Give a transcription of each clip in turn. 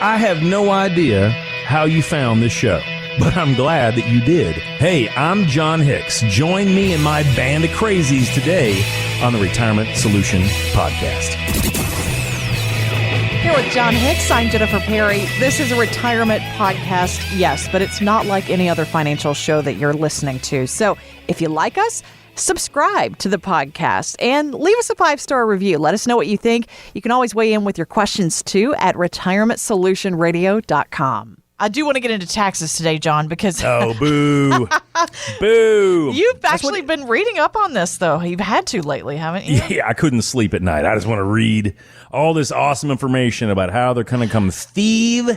I have no idea how you found this show, but I'm glad that you did. Hey, I'm John Hicks. Join me and my band of crazies today on the Retirement Solution Podcast. Here with John Hicks, I'm Jennifer Perry. This is a retirement podcast, yes, but it's not like any other financial show that you're listening to. So if you like us, subscribe to the podcast and leave us a 5-star review. Let us know what you think. You can always weigh in with your questions, too, at retirementsolutionradio.com. I do want to get into taxes today, John, because... Oh, boo. Boo. You've actually been reading up on this, though. You've had to lately, haven't you? Yeah, I couldn't sleep at night. I just want to read all this awesome information about how they're going to come thieve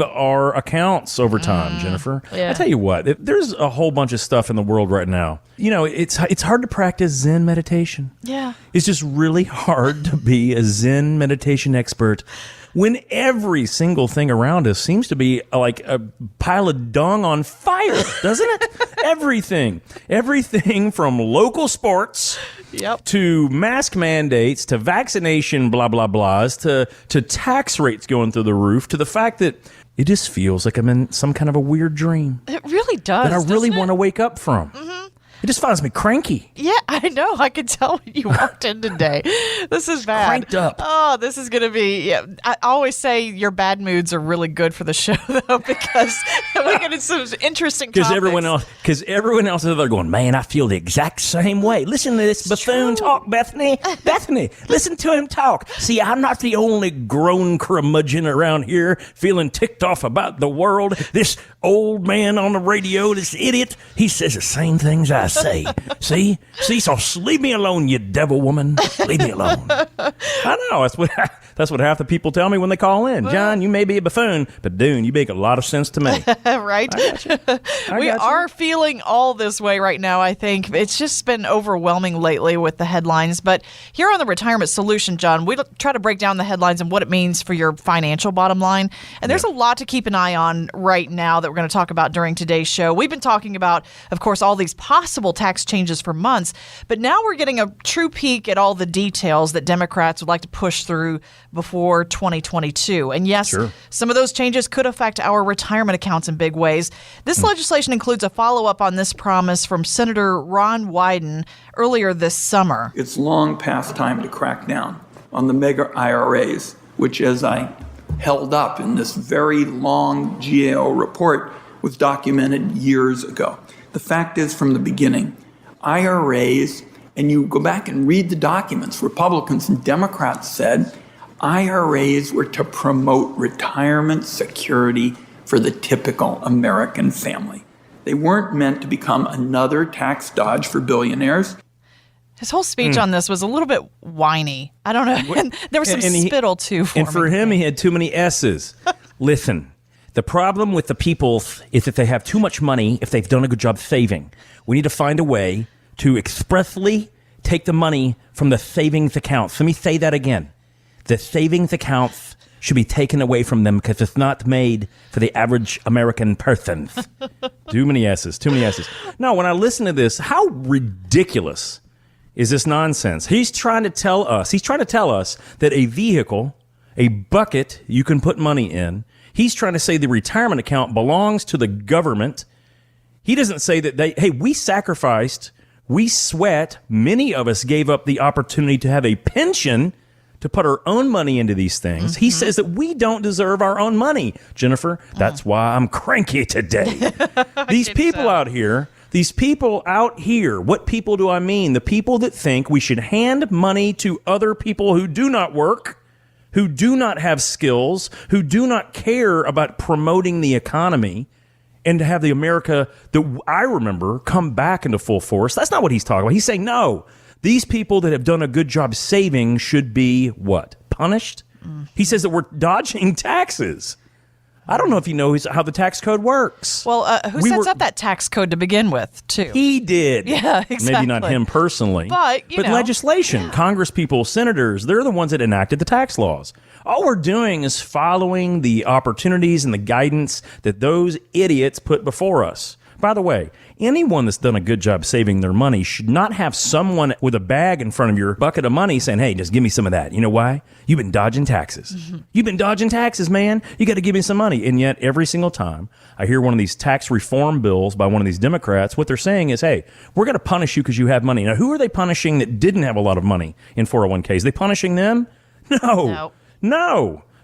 our accounts over time, Jennifer. Yeah. I tell you what, there's a whole bunch of stuff in the world right now. You know, it's hard to practice Zen meditation. Yeah. It's just really hard to be a Zen meditation expert when every single thing around us seems to be like a pile of dung on fire, doesn't it? Everything from local sports to mask mandates to vaccination blah, blah, blahs to tax rates going through the roof to the fact that it just feels like I'm in some kind of a weird dream. It really does. That I really want to wake up from. Mm-hmm. It just finds me cranky. Yeah, I know. I could tell when you walked in today. This is bad. Cranked up. Oh, this is going to be... Yeah, I always say your bad moods are really good for the show, though, because we get into some interesting topics. Because everyone else is there going, man, I feel the exact same way. Listen to this buffoon talk, Bethany. Bethany, listen to him talk. See, I'm not the only grown curmudgeon around here feeling ticked off about the world. This old man on the radio, this idiot, he says the same things I say. See, so leave me alone, you devil woman. Leave me alone. I know that's what half the people tell me when they call in. John, you may be a buffoon, but dude, you make a lot of sense to me. Right? We are feeling all this way right now, I think. It's just been overwhelming lately with the headlines. But here on the Retirement Solution, John, we try to break down the headlines and what it means for your financial bottom line. And there's a lot to keep an eye on right now that we're going to talk about during today's show. We've been talking about, of course, all these possible tax changes for months, but now we're getting a true peek at all the details that Democrats would like to push through before 2022. And yes, some of those changes could affect our retirement accounts in big ways. This legislation includes a follow-up on this promise from Senator Ron Wyden earlier this summer. It's long past time to crack down on the mega IRAs, which, as I held up in this very long GAO report, was documented years ago. The fact is, from the beginning, IRAs, and you go back and read the documents, Republicans and Democrats said IRAs were to promote retirement security for the typical American family. They weren't meant to become another tax dodge for billionaires. His whole speech on this was a little bit whiny. I don't know. And there was some spittle, too, for me. And for him, he had too many S's. Listen, the problem with the people is that they have too much money if they've done a good job saving. We need to find a way to expressly take the money from the savings accounts. Let me say that again. The savings accounts should be taken away from them because it's not made for the average American person. Too many S's. No, when I listen to this, how ridiculous is this nonsense? He's trying to tell us that a vehicle, a bucket you can put money in, he's trying to say the retirement account belongs to the government. He doesn't say that we sacrificed, we sweat, many of us gave up the opportunity to have a pension to put our own money into these things. Mm-hmm. He says that we don't deserve our own money. Jennifer, that's why I'm cranky today. These people out here, what people do I mean? The people that think we should hand money to other people who do not work, who do not have skills, who do not care about promoting the economy, and to have the America that I remember come back into full force. That's not what he's talking about. He's saying, no, these people that have done a good job saving should be what? Punished? He says that we're dodging taxes. I don't know if you know how the tax code works. Well, who sets up that tax code to begin with, too? He did. Yeah, exactly. Maybe not him personally. But legislation, Congress people, senators, they're the ones that enacted the tax laws. All we're doing is following the opportunities and the guidance that those idiots put before us. By the way, anyone that's done a good job saving their money should not have someone with a bag in front of your bucket of money saying, hey, just give me some of that. You know why? You've been dodging taxes. You've been dodging taxes, man. You got to give me some money. And yet every single time I hear one of these tax reform bills by one of these Democrats, what they're saying is, hey, we're going to punish you because you have money. Now, who are they punishing that didn't have a lot of money in 401ks? They punishing them? No.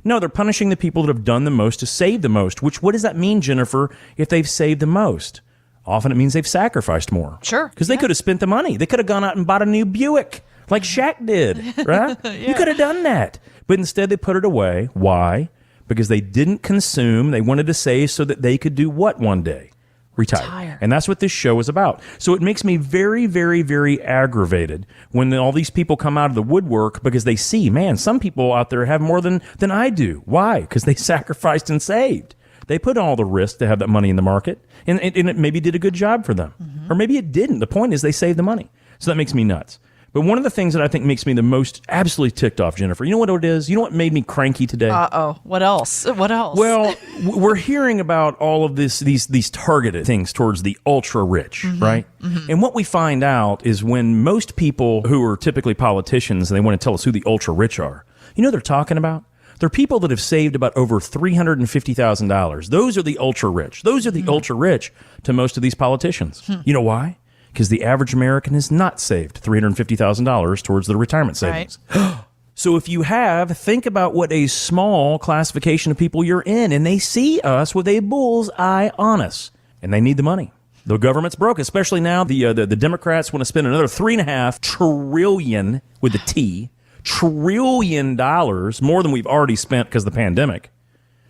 No, they're punishing the people that have done the most to save the most, which, what does that mean, Jennifer, if they've saved the most? Often it means they've sacrificed more. Sure. Because they could have spent the money. They could have gone out and bought a new Buick like Shaq did, right? You could have done that. But instead they put it away. Why? Because they didn't consume. They wanted to save so that they could do what one day? Retire. And that's what this show is about. So it makes me very, very, very aggravated when all these people come out of the woodwork because they see, man, some people out there have more than I do. Why? Because they sacrificed and saved. They put all the risk to have that money in the market, and it maybe did a good job for them. Or maybe it didn't. The point is they saved the money. So that makes me nuts. But one of the things that I think makes me the most absolutely ticked off, Jennifer, you know what it is? You know what made me cranky today? What else? Well, we're hearing about all of these targeted things towards the ultra rich, right? And what we find out is when most people who are typically politicians, and they want to tell us who the ultra rich are, you know what they're talking about? They're people that have saved about over $350,000. Those are the ultra rich. Those are the ultra rich to most of these politicians. You know why? Because the average American has not saved $350,000 towards their retirement savings. Right. So if you have, think about what a small classification of people you're in, and they see us with a bull's eye on us, and they need the money. The government's broke, especially now. The Democrats want to spend another $3.5 trillion with a T, trillion dollars, more than we've already spent because of the pandemic,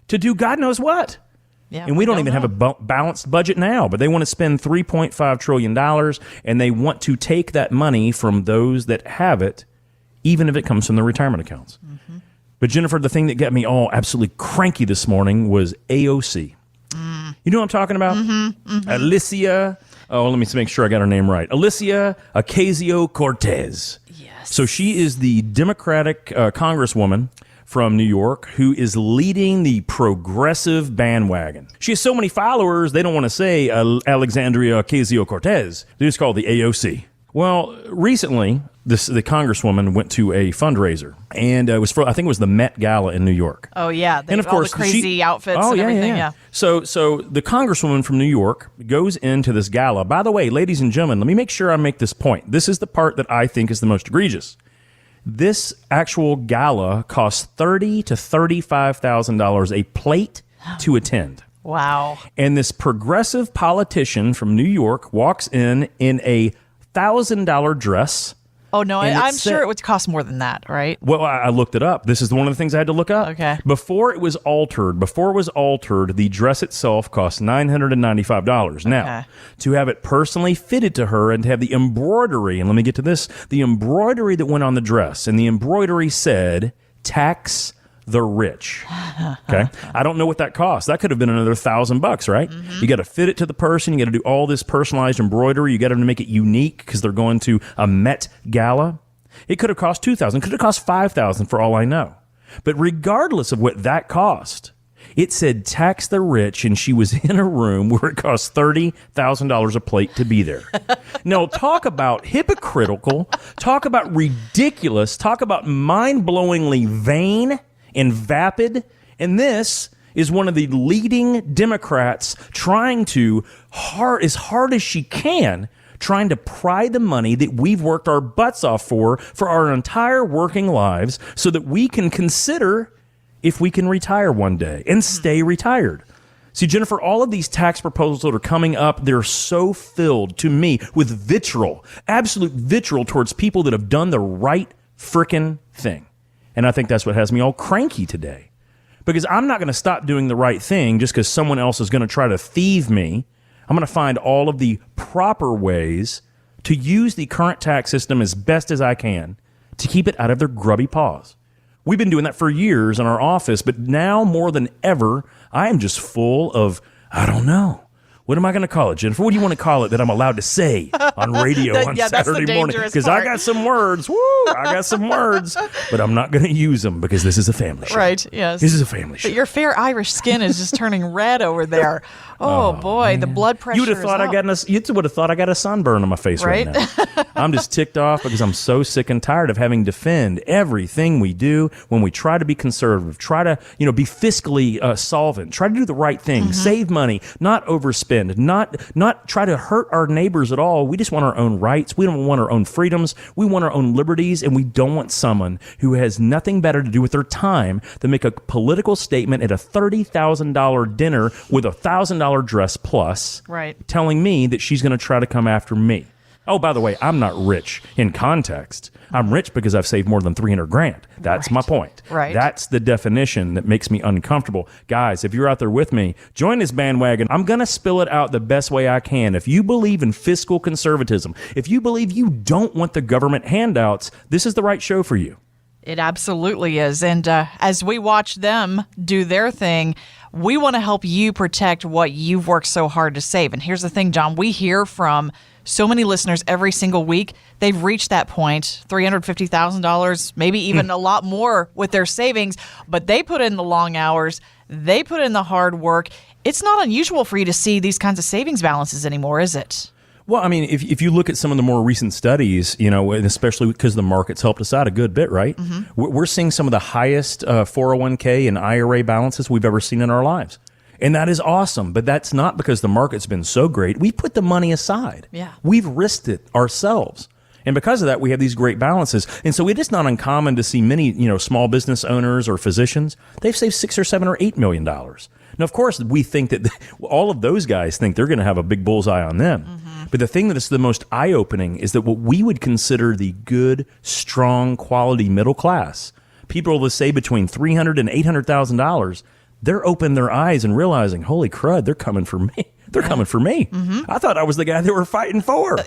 to do God knows what. Yeah, and we don't even have a balanced budget now, but they want to spend $3.5 trillion, and they want to take that money from those that have it, even if it comes from their retirement accounts. But Jennifer, the thing that got me all absolutely cranky this morning was AOC. You know what I'm talking about? Alicia, let me make sure I got her name right. Alicia Ocasio-Cortez. Yes. So she is the Democratic congresswoman from New York, who is leading the progressive bandwagon. She has so many followers, they don't want to say Alexandria Ocasio-Cortez. They just call it the AOC. Well, recently, the congresswoman went to a fundraiser, and it was for, I think it was the Met Gala in New York. Oh, yeah. And of course, all the crazy outfits and everything, yeah. So the congresswoman from New York goes into this gala. By the way, ladies and gentlemen, let me make sure I make this point. This is the part that I think is the most egregious. This actual gala costs $30,000 to $35,000 a plate to attend. Wow. And this progressive politician from New York walks in a $1,000 dress. Oh, no, I'm sure it would cost more than that, right? Well, I looked it up. This is one of the things I had to look up. Okay. Before it was altered, the dress itself cost $995. Now, to have it personally fitted to her and to have the embroidery, and let me get to this, the embroidery that went on the dress, and the embroidery said, tax the rich. Okay. I don't know what that cost. That could have been another $1,000, right? You got to fit it to the person. You got to do all this personalized embroidery. You got to make it unique because they're going to a Met Gala. It could have cost $2,000. Could have cost $5,000 for all I know. But regardless of what that cost, it said tax the rich, and she was in a room where it cost $30,000 a plate to be there. Now, talk about hypocritical, talk about ridiculous, talk about mind-blowingly vain and vapid, and this is one of the leading Democrats trying to, as hard as she can, trying to pry the money that we've worked our butts off for our entire working lives so that we can consider if we can retire one day and stay retired. See, Jennifer, all of these tax proposals that are coming up, they're so filled to me with vitriol, absolute vitriol towards people that have done the right frickin' thing. And I think that's what has me all cranky today. Because I'm not going to stop doing the right thing just because someone else is going to try to thieve me. I'm going to find all of the proper ways to use the current tax system as best as I can to keep it out of their grubby paws. We've been doing that for years in our office, but now more than ever, I am just full of, I don't know. What am I going to call it, Jennifer? What do you want to call it that I'm allowed to say on radio on Saturday morning? Because I got some words. Woo! I got some words, but I'm not going to use them because this is a family show. Right, yes. This is a family show. But your fair Irish skin is just turning red over there. Oh boy, man. The blood pressure You would have thought I got a sunburn on my face right now. I'm just ticked off because I'm so sick and tired of having to defend everything we do when we try to be conservative, try to be fiscally solvent, try to do the right thing, save money, not overspend, not try to hurt our neighbors at all. We just want our own rights. We don't want our own freedoms. We want our own liberties, and we don't want someone who has nothing better to do with their time than make a political statement at a $30,000 dinner with a $1,000 dress plus, telling me that she's going to try to come after me. Oh, by the way, I'm not rich in context. I'm rich because I've saved more than $300,000. That's my point. Right. That's the definition that makes me uncomfortable. Guys, if you're out there with me, join this bandwagon. I'm going to spill it out the best way I can. If you believe in fiscal conservatism, if you believe you don't want the government handouts, this is the right show for you. It absolutely is. And as we watch them do their thing, we want to help you protect what you've worked so hard to save. And here's the thing, John, we hear from so many listeners every single week. They've reached that point, $350,000, maybe even a lot more with their savings, but they put in the long hours. They put in the hard work. It's not unusual for you to see these kinds of savings balances anymore, is it? Well, I mean, if you look at some of the more recent studies, and especially because the market's helped us out a good bit, right? We're seeing some of the highest 401k and IRA balances we've ever seen in our lives. And that is awesome, but that's not because the market's been so great. We put the money aside. Yeah. We've risked it ourselves. And because of that, we have these great balances. And so it is not uncommon to see many, small business owners or physicians, they've saved $6 or $7 or $8 million. Now, of course, we think that all of those guys think they're going to have a big bullseye on them. But the thing that is the most eye-opening is that what we would consider the good, strong, quality middle class, people that say between $300,000 and $800,000, they're opening their eyes and realizing, holy crud, they're coming for me. They're coming for me. I thought I was the guy they were fighting for.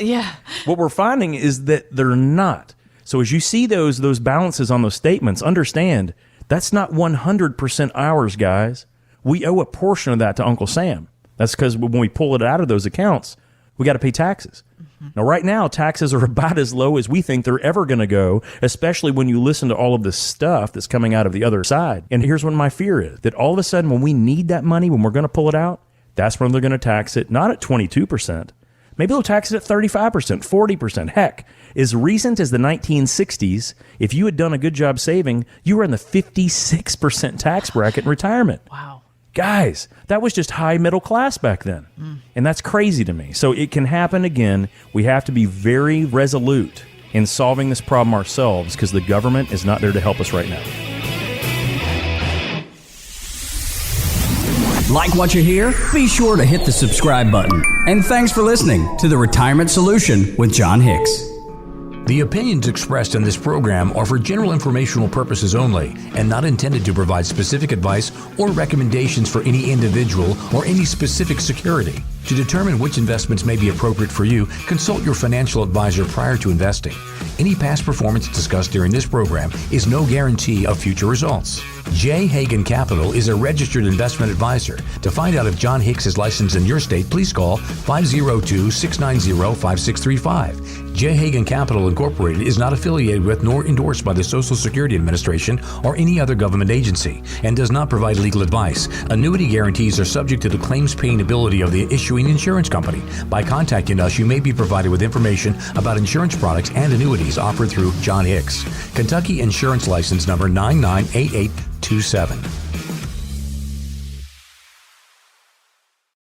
What we're finding is that they're not. So as you see those balances on those statements, understand that's not 100% ours, guys. We owe a portion of that to Uncle Sam. That's because when we pull it out of those accounts, we got to pay taxes. Now, right now, taxes are about as low as we think they're ever going to go, especially when you listen to all of this stuff that's coming out of the other side. And here's what my fear is, that all of a sudden when we need that money, when we're going to pull it out, that's when they're going to tax it, not at 22%. Maybe they'll tax it at 35%, 40%. Heck, as recent as the 1960s, if you had done a good job saving, you were in the 56% tax bracket in retirement. Wow. Guys, that was just high middle class back then. And that's crazy to me. So it can happen again. We have to be very resolute in solving this problem ourselves because the government is not there to help us right now. Like what you hear? Be sure to hit the subscribe button. And thanks for listening to The Retirement Solution with John Hicks. The opinions expressed in this program are for general informational purposes only and not intended to provide specific advice or recommendations for any individual or any specific security. To determine which investments may be appropriate for you, consult your financial advisor prior to investing. Any past performance discussed during this program is no guarantee of future results. J. Hagan Capital is a registered investment advisor. To find out if John Hicks is licensed in your state, please call 502-690-5635. J. Hagan Capital Incorporated is not affiliated with nor endorsed by the Social Security Administration or any other government agency and does not provide legal advice. Annuity guarantees are subject to the claims paying ability of the issuing insurance company. By contacting us, you may be provided with information about insurance products and annuities offered through John Hicks. Kentucky Insurance License Number 998827.